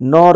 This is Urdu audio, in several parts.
9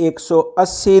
180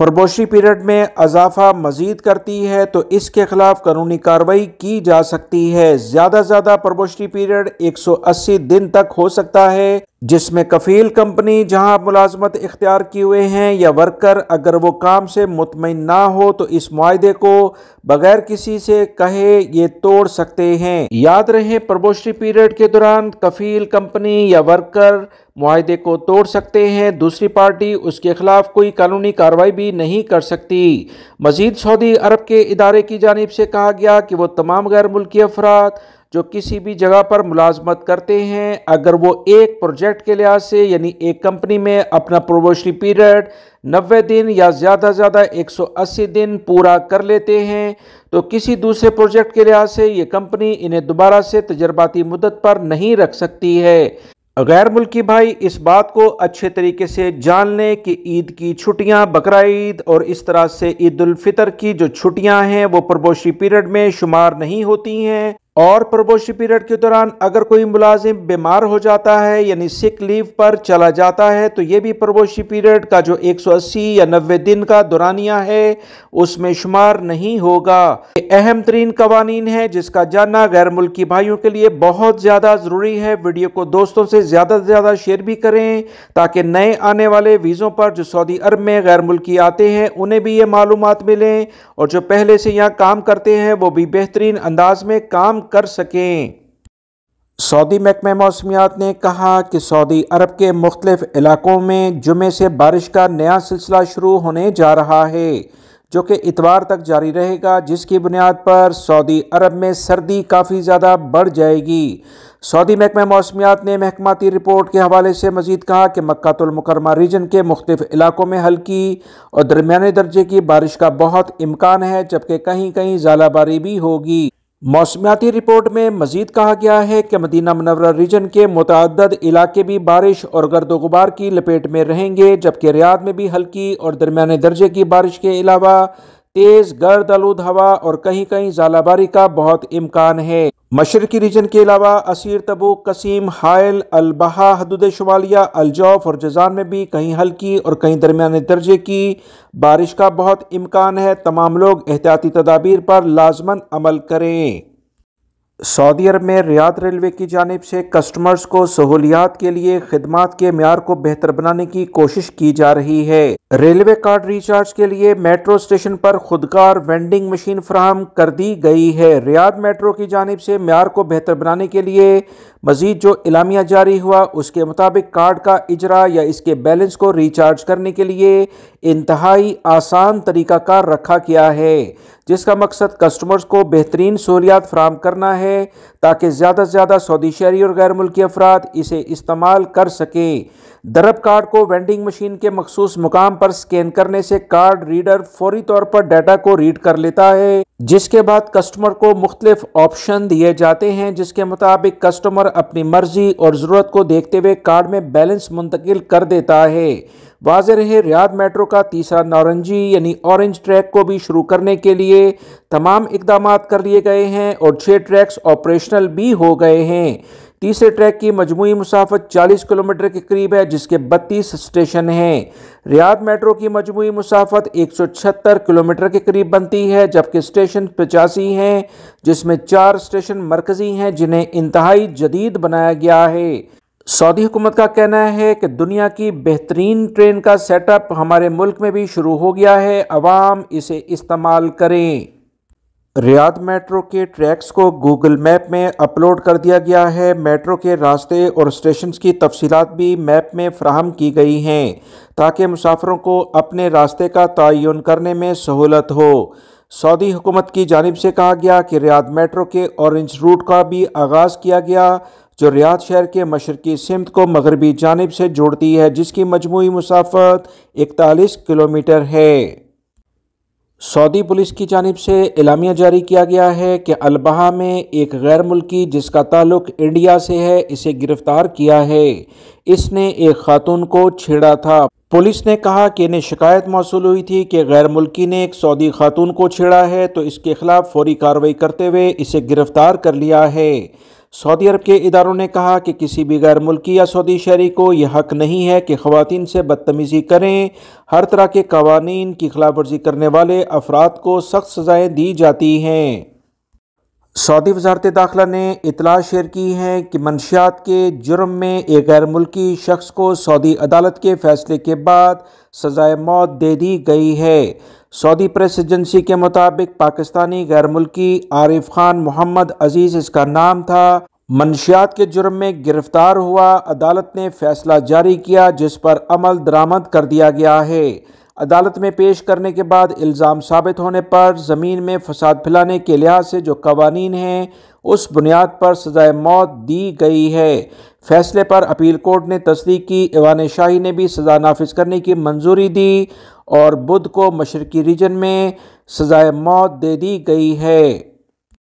پروبیشنری پیریڈ میں اضافہ مزید کرتی ہے تو اس کے خلاف قانونی کارروائی کی جا سکتی ہے۔ زیادہ پروبیشنری پیریڈ 180 دن تک ہو سکتا ہے، جس میں کفیل کمپنی جہاں ملازمت اختیار کیے ہوئے ہیں یا ورکر اگر وہ کام سے مطمئن نہ ہو تو اس معاہدے کو بغیر کسی سے کہے یہ توڑ سکتے ہیں۔ یاد رہے، پروبیشنری پیریڈ کے دوران کفیل کمپنی یا ورکر معاہدے کو توڑ سکتے ہیں، دوسری پارٹی اس کے خلاف کوئی قانونی کارروائی بھی نہیں کر سکتی۔ مزید سعودی عرب کے ادارے کی جانب سے کہا گیا کہ وہ تمام غیر ملکی افراد جو کسی بھی جگہ پر ملازمت کرتے ہیں اگر وہ ایک پروجیکٹ کے لحاظ سے یعنی ایک کمپنی میں اپنا پروبیشنری پیریڈ 90 دن یا زیادہ 180 دن پورا کر لیتے ہیں تو کسی دوسرے پروجیکٹ کے لحاظ سے یہ کمپنی انہیں دوبارہ سے تجرباتی مدت پر نہیں رکھ سکتی ہے۔ غیر ملکی بھائی اس بات کو اچھے طریقے سے جان لیں کہ عید کی چھٹیاں، بقرعید اور اس طرح سے عید الفطر کی جو چھٹیاں ہیں وہ پروبیشنری پیریڈ میں شمار نہیں ہوتی ہیں، اور پروبیشنری پیریڈ کے دوران اگر کوئی ملازم بیمار ہو جاتا ہے یعنی سک لیو پر چلا جاتا ہے تو یہ بھی پروبیشنری پیریڈ کا جو 180 یا 90 دن کا دورانیہ ہے اس میں شمار نہیں ہوگا۔ یہ اہم ترین قوانین ہے جس کا جاننا غیر ملکی بھائیوں کے لیے بہت زیادہ ضروری ہے۔ ویڈیو کو دوستوں سے زیادہ سے زیادہ شیئر بھی کریں تاکہ نئے آنے والے ویزوں پر جو سعودی عرب میں غیر ملکی آتے ہیں انہیں بھی یہ معلومات ملیں، اور جو پہلے سے یہاں کام کرتے ہیں وہ بھی بہترین انداز میں کام کر سکیں۔ سعودی محکمہ موسمیات نے کہا کہ سعودی عرب کے مختلف علاقوں میں جمعے سے بارش کا نیا سلسلہ شروع ہونے جا رہا ہے جو کہ اتوار تک جاری رہے گا، جس کی بنیاد پر سعودی عرب میں سردی کافی زیادہ بڑھ جائے گی۔ سعودی محکمہ موسمیات نے محکماتی رپورٹ کے حوالے سے مزید کہا کہ مکہ المکرمہ ریجن کے مختلف علاقوں میں ہلکی اور درمیانے درجے کی بارش کا بہت امکان ہے، جبکہ کہیں کہیں ژالہ باری بھی ہوگی۔ موسمیاتی رپورٹ میں مزید کہا گیا ہے کہ مدینہ منورہ ریجن کے متعدد علاقے بھی بارش اور گرد و غبار کی لپیٹ میں رہیں گے، جبکہ ریاض میں بھی ہلکی اور درمیانے درجے کی بارش کے علاوہ تیز گرد آلود ہوا اور کہیں کہیں ژالہ باری کا بہت امکان ہے۔ مشرقی ریجن کے علاوہ عسیر، تبوک، قصیم، حائل، البحا، حدود شمالیہ، الجوف اور جازان میں بھی کہیں ہلکی اور کہیں درمیانے درجے کی بارش کا بہت امکان ہے۔ تمام لوگ احتیاطی تدابیر پر لازماً عمل کریں۔ سعودی عرب میں ریاض ریلوے کی جانب سے کسٹمرز کو سہولیات کے لیے خدمات کے معیار کو بہتر بنانے کی کوشش کی جا رہی ہے۔ ریلوے کارڈ ریچارج کے لیے میٹرو اسٹیشن پر خودکار وینڈنگ مشین فراہم کر دی گئی ہے۔ ریاض میٹرو کی جانب سے معیار کو بہتر بنانے کے لیے مزید جو اعلامیہ جاری ہوا اس کے مطابق کارڈ کا اجرا یا اس کے بیلنس کو ریچارج کرنے کے لیے انتہائی آسان طریقہ کار رکھا گیا ہے، جس کا مقصد کسٹمرز کو بہترین سہولیات فراہم کرنا ہے تاکہ زیادہ سے زیادہ سعودی شہری اور غیر ملکی افراد اسے استعمال کر سکیں۔ درب کارڈ کو وینڈنگ مشین کے مخصوص مقام پر سکین کرنے سے کارڈ ریڈر فوری طور پر ڈیٹا کو ریڈ کر لیتا ہے، جس کے بعد کسٹمر کو مختلف آپشن دیے جاتے ہیں جس کے مطابق کسٹمر اپنی مرضی اور ضرورت کو دیکھتے ہوئے کارڈ میں بیلنس منتقل کر دیتا ہے۔ واضح رہے، ریاض میٹرو کا تیسرا نارنجی یعنی اورنج ٹریک کو بھی شروع کرنے کے لیے تمام اقدامات کر لیے گئے ہیں اور 6 ٹریکس آپریشنل بھی ہو گئے ہیں۔ تیسرے ٹریک کی مجموعی مسافت 40 کلومیٹر کے قریب ہے جس کے 32 اسٹیشن ہیں۔ ریاض میٹرو کی مجموعی مسافت 176 کلومیٹر کے قریب بنتی ہے، جبکہ اسٹیشن 85 ہیں جس میں 4 اسٹیشن مرکزی ہیں جنہیں انتہائی جدید بنایا گیا ہے۔ سعودی حکومت کا کہنا ہے کہ دنیا کی بہترین ٹرین کا سیٹ اپ ہمارے ملک میں بھی شروع ہو گیا ہے، عوام اسے استعمال کریں۔ ریاض میٹرو کے ٹریکس کو گوگل میپ میں اپلوڈ کر دیا گیا ہے۔ میٹرو کے راستے اور اسٹیشنز کی تفصیلات بھی میپ میں فراہم کی گئی ہیں تاکہ مسافروں کو اپنے راستے کا تعین کرنے میں سہولت ہو۔ سعودی حکومت کی جانب سے کہا گیا کہ ریاض میٹرو کے اورنج روٹ کا بھی آغاز کیا گیا جو ریاض شہر کے مشرقی سمت کو مغربی جانب سے جوڑتی ہے، جس کی مجموعی مسافت 41 کلومیٹر ہے۔ سعودی پولیس کی جانب سے اعلامیہ جاری کیا گیا ہے کہ البحا میں ایک غیر ملکی جس کا تعلق انڈیا سے ہے اسے گرفتار کیا ہے۔ اس نے ایک خاتون کو چھیڑا تھا۔ پولیس نے کہا کہ انہیں شکایت موصول ہوئی تھی کہ غیر ملکی نے ایک سعودی خاتون کو چھیڑا ہے تو اس کے خلاف فوری کارروائی کرتے ہوئے اسے گرفتار کر لیا ہے۔ سعودی عرب کے اداروں نے کہا کہ کسی بھی غیر ملکی یا سعودی شہری کو یہ حق نہیں ہے کہ خواتین سے بدتمیزی کریں۔ ہر طرح کے قوانین کی خلاف ورزی کرنے والے افراد کو سخت سزائیں دی جاتی ہیں۔ سعودی وزارت داخلہ نے اطلاع شیئر کی ہے کہ منشیات کے جرم میں ایک غیر ملکی شخص کو سعودی عدالت کے فیصلے کے بعد سزائے موت دے دی گئی ہے۔ سعودی پریس ایجنسی کے مطابق پاکستانی غیر ملکی عارف خان محمد عزیز اس کا نام تھا، منشیات کے جرم میں گرفتار ہوا۔ عدالت نے فیصلہ جاری کیا جس پر عمل درآمد کر دیا گیا ہے۔ عدالت میں پیش کرنے کے بعد الزام ثابت ہونے پر زمین میں فساد پھیلانے کے لحاظ سے جو قوانین ہیں اس بنیاد پر سزائے موت دی گئی ہے۔ فیصلے پر اپیل کورٹ نے تصدیق کی۔ ایوان شاہی نے بھی سزا نافذ کرنے کی منظوری دی اور بدھ کو مشرقی ریجن میں سزائے موت دے دی گئی ہے۔